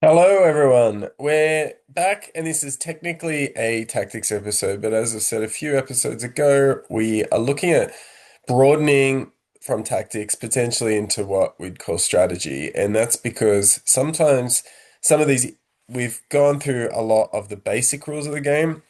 Hello, everyone. We're back, and this is technically a tactics episode, but as I said a few episodes ago, we are looking at broadening from tactics potentially into what we'd call strategy. And that's because sometimes some of these, we've gone through a lot of the basic rules of the game,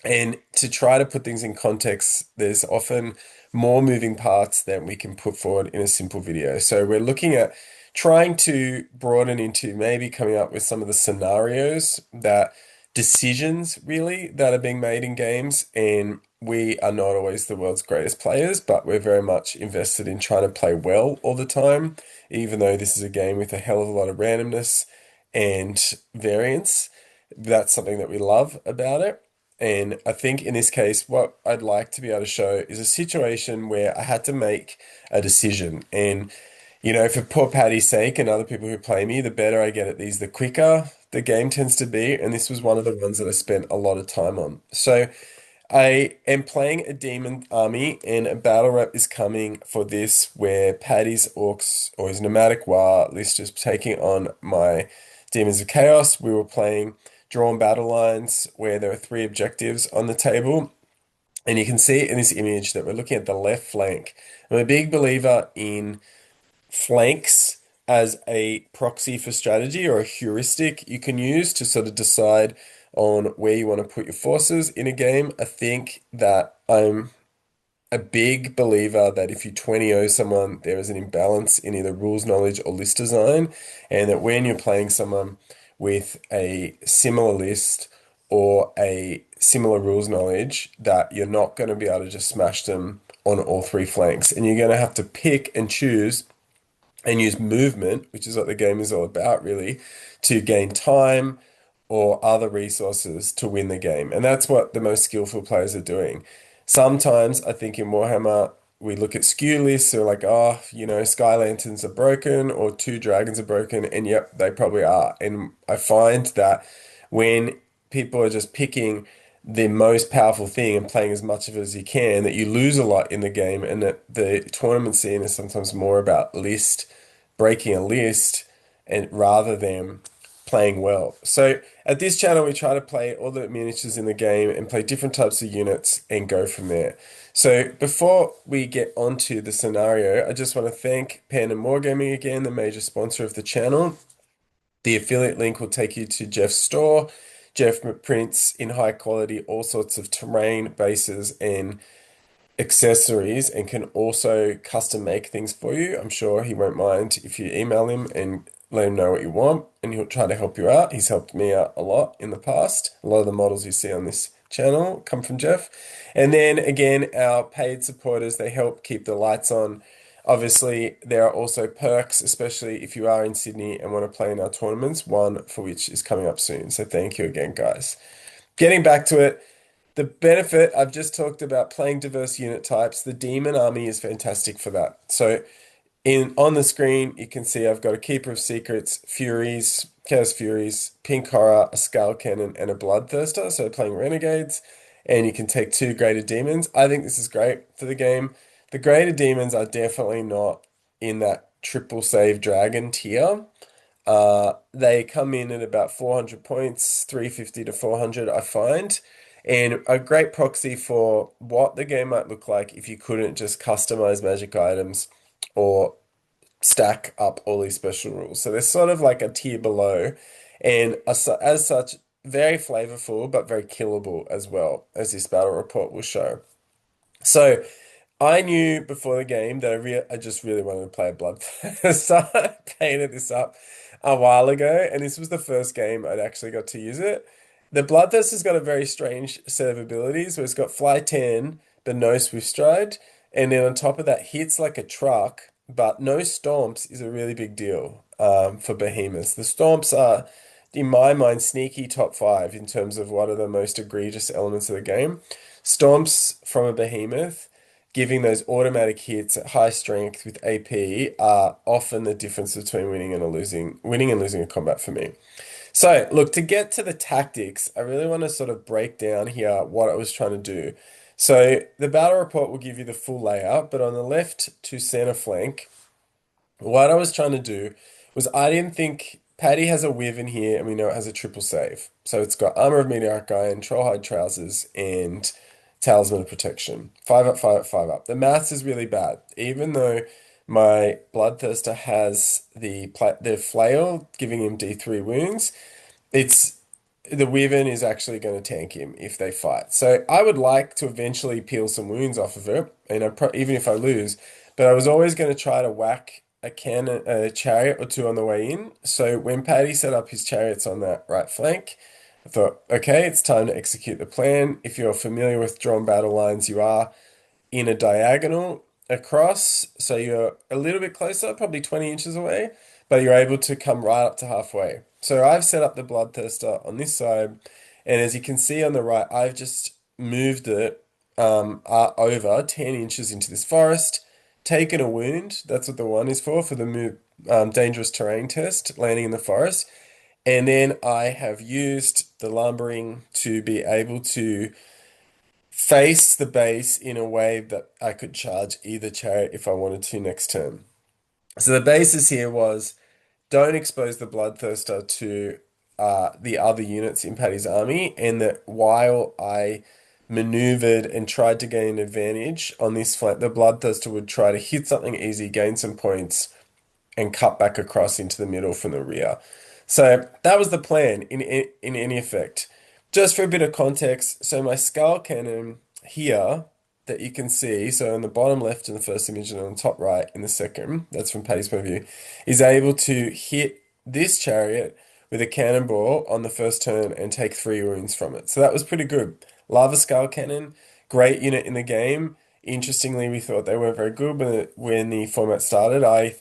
and to try to put things in context, there's often more moving parts than we can put forward in a simple video. So we're looking at trying to broaden into maybe coming up with some of the scenarios that decisions really that are being made in games. And we are not always the world's greatest players, but we're very much invested in trying to play well all the time, even though this is a game with a hell of a lot of randomness and variance. That's something that we love about it. And I think in this case, what I'd like to be able to show is a situation where I had to make a decision. And, for poor Paddy's sake and other people who play me, the better I get at these, the quicker the game tends to be. And this was one of the ones that I spent a lot of time on. So I am playing a demon army, and a battle rep is coming for this where Paddy's orcs or his nomadic war list is taking on my demons of chaos. We were playing drawn battle lines where there are three objectives on the table. And you can see in this image that we're looking at the left flank. I'm a big believer in flanks as a proxy for strategy or a heuristic you can use to sort of decide on where you want to put your forces in a game. I think that I'm a big believer that if you 20-0 someone, there is an imbalance in either rules knowledge or list design, and that when you're playing someone with a similar list or a similar rules knowledge, that you're not going to be able to just smash them on all three flanks, and you're going to have to pick and choose and use movement, which is what the game is all about, really, to gain time or other resources to win the game. And that's what the most skillful players are doing. Sometimes I think in Warhammer, we look at skew lists, so like, oh, Sky Lanterns are broken or two dragons are broken, and yep, they probably are. And I find that when people are just picking the most powerful thing and playing as much of it as you can, that you lose a lot in the game, and that the tournament scene is sometimes more about breaking a list, and rather than playing well. So at this channel, we try to play all the miniatures in the game and play different types of units and go from there. So before we get onto the scenario, I just want to thank Pandemwargaming again, the major sponsor of the channel. The affiliate link will take you to Jeff's store. Jeff prints in high quality all sorts of terrain, bases, and accessories, and can also custom make things for you. I'm sure he won't mind if you email him and let him know what you want, and he'll try to help you out. He's helped me out a lot in the past. A lot of the models you see on this channel come from Jeff. And then again, our paid supporters, they help keep the lights on. Obviously, there are also perks, especially if you are in Sydney and want to play in our tournaments, one for which is coming up soon. So thank you again, guys. Getting back to it, the benefit I've just talked about playing diverse unit types. The demon army is fantastic for that. So in on the screen, you can see I've got a Keeper of Secrets, Furies, Chaos Furies, Pink Horror, a Skull Cannon, and a Bloodthirster. So playing Renegades, and you can take two Graded Demons. I think this is great for the game. The Graded Demons are definitely not in that triple save dragon tier. They come in at about 400 points, 350 to 400, I find, and a great proxy for what the game might look like if you couldn't just customize magic items or stack up all these special rules. So they're sort of like a tier below, and as such, very flavorful, but very killable as well, as this battle report will show. So I knew before the game that I just really wanted to play a blood. So I painted this up a while ago, and this was the first game I'd actually got to use it. The Bloodthirst has got a very strange set of abilities where it's got Fly 10, but no Swift Stride. And then on top of that, hits like a truck, but no Stomps is a really big deal for Behemoths. The Stomps are, in my mind, sneaky top five in terms of what are the most egregious elements of the game. Stomps from a Behemoth, giving those automatic hits at high strength with AP, are often the difference between winning and losing a combat for me. So, look, to get to the tactics, I really want to sort of break down here what I was trying to do. So, the battle report will give you the full layout, but on the left to center flank, what I was trying to do was I didn't think Paddy has a Wyvern here, and we know it has a triple save. So it's got Armor of Meteoric Iron, Trollhide Trousers, and Talisman of Protection. 5 up, 5 up, 5 up. The maths is really bad. Even though my Bloodthirster has the flail, giving him D3 wounds, it's the Wyvern is actually going to tank him if they fight. So I would like to eventually peel some wounds off of it, and even if I lose, but I was always going to try to whack a chariot or two on the way in. So when Paddy set up his chariots on that right flank, I thought, okay, it's time to execute the plan. If you're familiar with drawn battle lines, you are in a diagonal across, so you're a little bit closer, probably 20 inches away, but you're able to come right up to halfway. So I've set up the Bloodthirster on this side, and as you can see on the right, I've just moved it over 10 inches into this forest, taken a wound. That's what the one is for the move, dangerous terrain test, landing in the forest. And then I have used the lumbering to be able to face the base in a way that I could charge either chariot if I wanted to next turn. So the basis here was don't expose the Bloodthirster to the other units in Paddy's army, and that while I maneuvered and tried to gain an advantage on this flank, the Bloodthirster would try to hit something easy, gain some points, and cut back across into the middle from the rear. So that was the plan in any effect. Just for a bit of context, so my skull cannon here that you can see, so in the bottom left in the first image and on the top right in the second, that's from Paddy's point of view, is able to hit this chariot with a cannonball on the first turn and take 3 wounds from it. So that was pretty good. Lava Skull Cannon, great unit in the game. Interestingly, we thought they weren't very good when the format started. I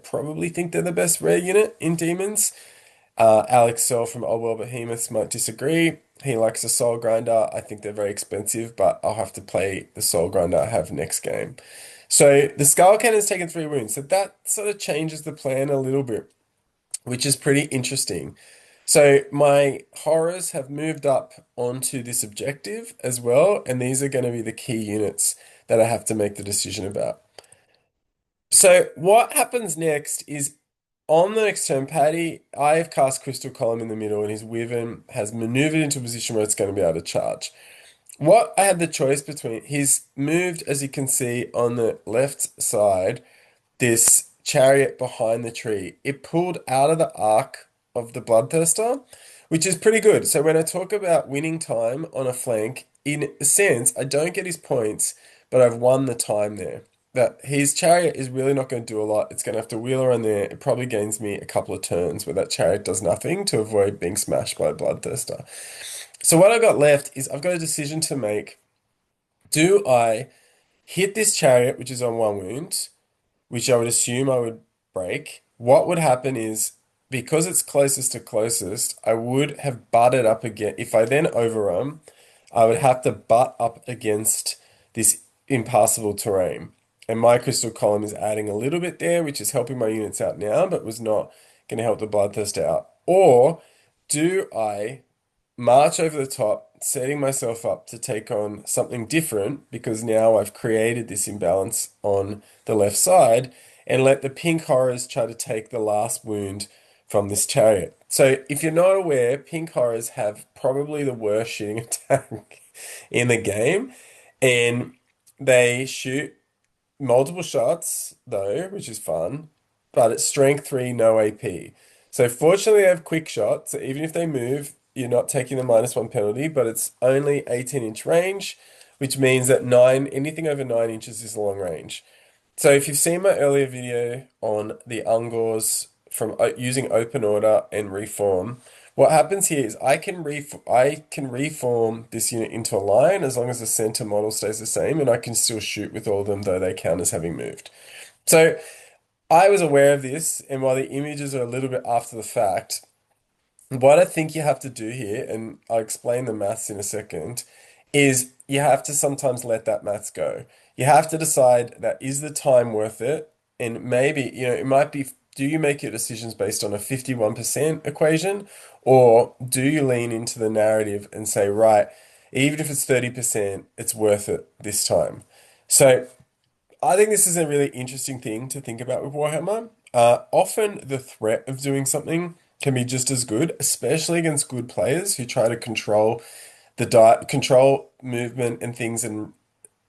probably think they're the best rare unit in Demons. Alex Searle from Old World Behemoths might disagree. He likes the Soul Grinder. I think they're very expensive, but I'll have to play the Soul Grinder I have next game. So the Skull Cannon's taken 3 wounds. So that sort of changes the plan a little bit, which is pretty interesting. So my horrors have moved up onto this objective as well, and these are going to be the key units that I have to make the decision about. So what happens next is on the next turn, Paddy, I have cast Crystal Column in the middle, and his Wyvern has maneuvered into a position where it's going to be able to charge. What I had the choice between, he's moved, as you can see on the left side, this chariot behind the tree. It pulled out of the arc of the Bloodthirster, which is pretty good. So when I talk about winning time on a flank, in a sense, I don't get his points, but I've won the time there. That his chariot is really not going to do a lot. It's going to have to wheel around there. It probably gains me a couple of turns where that chariot does nothing to avoid being smashed by a Bloodthirster. So what I've got left is I've got a decision to make. Do I hit this chariot, which is on 1 wound, which I would assume I would break? What would happen is, because it's closest to closest, I would have butted up again. If I then overrun, I would have to butt up against this impassable terrain. And my crystal column is adding a little bit there, which is helping my units out now, but was not going to help the Bloodthirster out. Or do I march over the top, setting myself up to take on something different because now I've created this imbalance on the left side, and let the pink horrors try to take the last wound from this chariot. So if you're not aware, pink horrors have probably the worst shooting attack in the game, and they shoot multiple shots though, which is fun, but it's strength 3, no AP. So fortunately they have quick shot, so even if they move, you're not taking the -1 penalty, but it's only 18-inch range, which means that anything over 9 inches is long range. So if you've seen my earlier video on the Ungors from using open order and reform, what happens here is I can reform this unit into a line as long as the center model stays the same, and I can still shoot with all of them, though they count as having moved. So I was aware of this, and while the images are a little bit after the fact, what I think you have to do here, and I'll explain the maths in a second, is you have to sometimes let that maths go. You have to decide that is the time worth it? And maybe, it might be, do you make your decisions based on a 51% equation? Or do you lean into the narrative and say, right, even if it's 30%, it's worth it this time? So I think this is a really interesting thing to think about with Warhammer. Often the threat of doing something can be just as good, especially against good players who try to control control movement and things and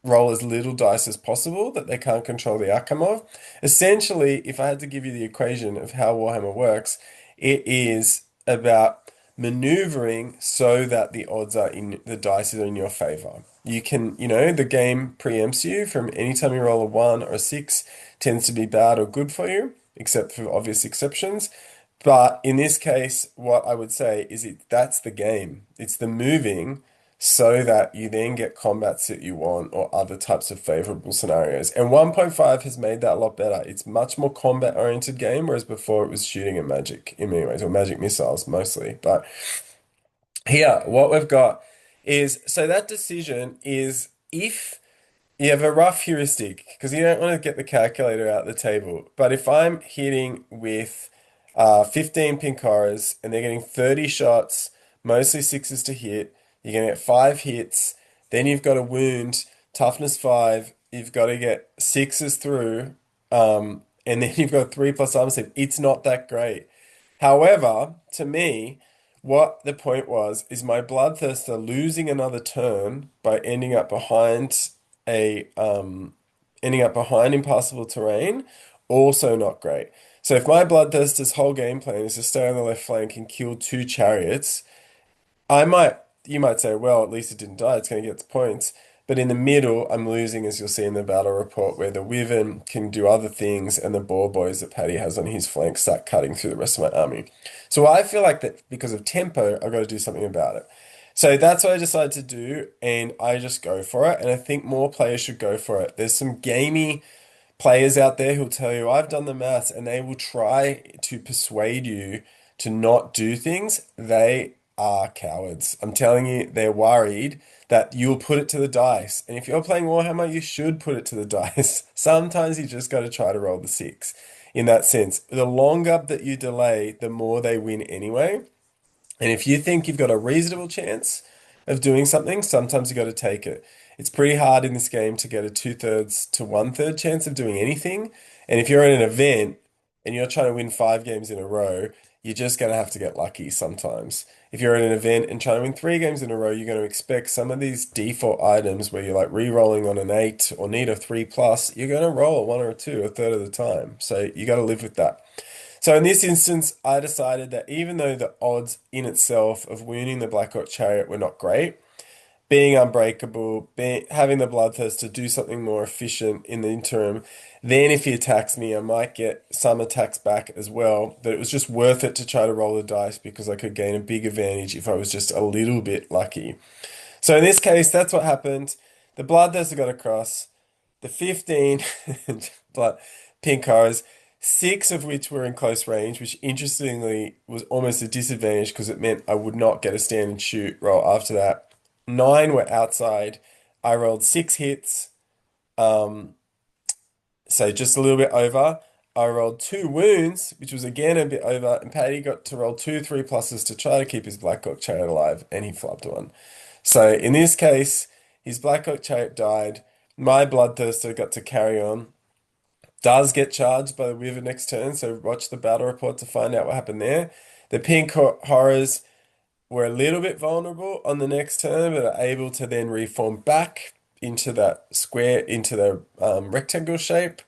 roll as little dice as possible that they can't control the outcome of. Essentially, if I had to give you the equation of how Warhammer works, it is about maneuvering so that the odds are in the dice are in your favor. You can, the game preempts you from any time you roll a one or a six tends to be bad or good for you, except for obvious exceptions. But in this case, what I would say is that's the game. It's the moving so that you then get combats that you want or other types of favorable scenarios. And 1.5 has made that a lot better. It's much more combat oriented game, whereas before it was shooting at magic in many ways, or magic missiles mostly. But here, what we've got is so that decision is if you have a rough heuristic because you don't want to get the calculator out the table. But if I'm hitting with 15 pink horrors and they're getting 30 shots, mostly sixes to hit, you're going to get five hits. Then you've got a wound, toughness five. You've got to get sixes through. And then you've got three plus armor save. It's not that great. However, to me, what the point was is my bloodthirster losing another turn by a ending up behind impassable terrain, also not great. So if my bloodthirster's whole game plan is to stay on the left flank and kill two chariots, you might say, well, at least it didn't die, it's going to get its points. But in the middle, I'm losing, as you'll see in the battle report, where the Wyvern can do other things and the ball boys that Paddy has on his flank start cutting through the rest of my army. So I feel like that because of tempo, I've got to do something about it. So that's what I decided to do, and I just go for it. And I think more players should go for it. There's some gamey players out there who'll tell you, I've done the maths, and they will try to persuade you to not do things. They are cowards. I'm telling you, they're worried that you'll put it to the dice. And if you're playing Warhammer, you should put it to the dice. Sometimes you just got to try to roll the six in that sense. The longer that you delay, the more they win anyway. And if you think you've got a reasonable chance of doing something, sometimes you got to take it. It's pretty hard in this game to get a two-thirds to one-third chance of doing anything. And if you're in an event and you're trying to win five games in a row, you're just going to have to get lucky sometimes. If you're in an event and trying to win three games in a row, you're going to expect some of these default items where you're like re-rolling on an eight or need a three plus, you're going to roll a one or a two a third of the time. So you got to live with that. So in this instance, I decided that even though the odds in itself of winning the Black Hawk Chariot were not great, being unbreakable, having the bloodthirst to do something more efficient in the interim, then if he attacks me, I might get some attacks back as well. But it was just worth it to try to roll the dice because I could gain a big advantage if I was just a little bit lucky. So in this case, that's what happened. The bloodthirster got across. The 15 blood pink cars, six of which were in close range, which interestingly was almost a disadvantage because it meant I would not get a stand and shoot roll after that. Nine were outside. I rolled six hits, so just a little bit over. I rolled two wounds, which was again a bit over, and Paddy got to roll two three pluses to try to keep his Black Hawk Chariot alive, and he flubbed one. So in this case, his Black Hawk Chariot died. My Bloodthirster got to carry on. Does get charged by the Wyvern next turn, so watch the battle report to find out what happened there. The Pink Horrors were a little bit vulnerable on the next turn, but are able to then reform back into that square, into the rectangle shape.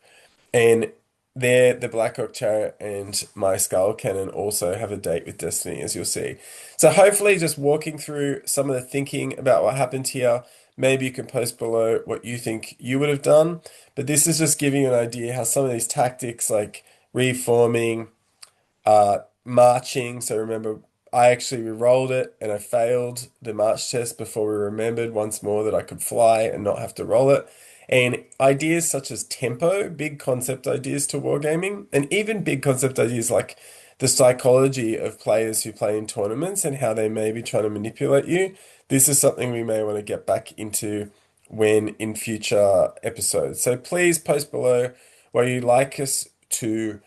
And there, the Black Hawk Chariot and my Skull Cannon also have a date with Destiny, as you'll see. So hopefully just walking through some of the thinking about what happened here. Maybe you can post below what you think you would have done. But this is just giving you an idea how some of these tactics like reforming, marching. So remember, I actually re-rolled it and I failed the march test before we remembered once more that I could fly and not have to roll it. And ideas such as tempo, big concept ideas to wargaming, and even big concept ideas like the psychology of players who play in tournaments and how they may be trying to manipulate you. This is something we may want to get back into when in future episodes. So please post below what you'd like us to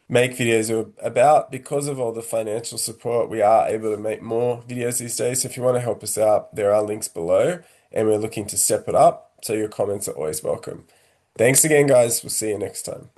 make videos about. Because of all the financial support, we are able to make more videos these days. So if you want to help us out, there are links below and we're looking to step it up. So your comments are always welcome. Thanks again, guys. We'll see you next time.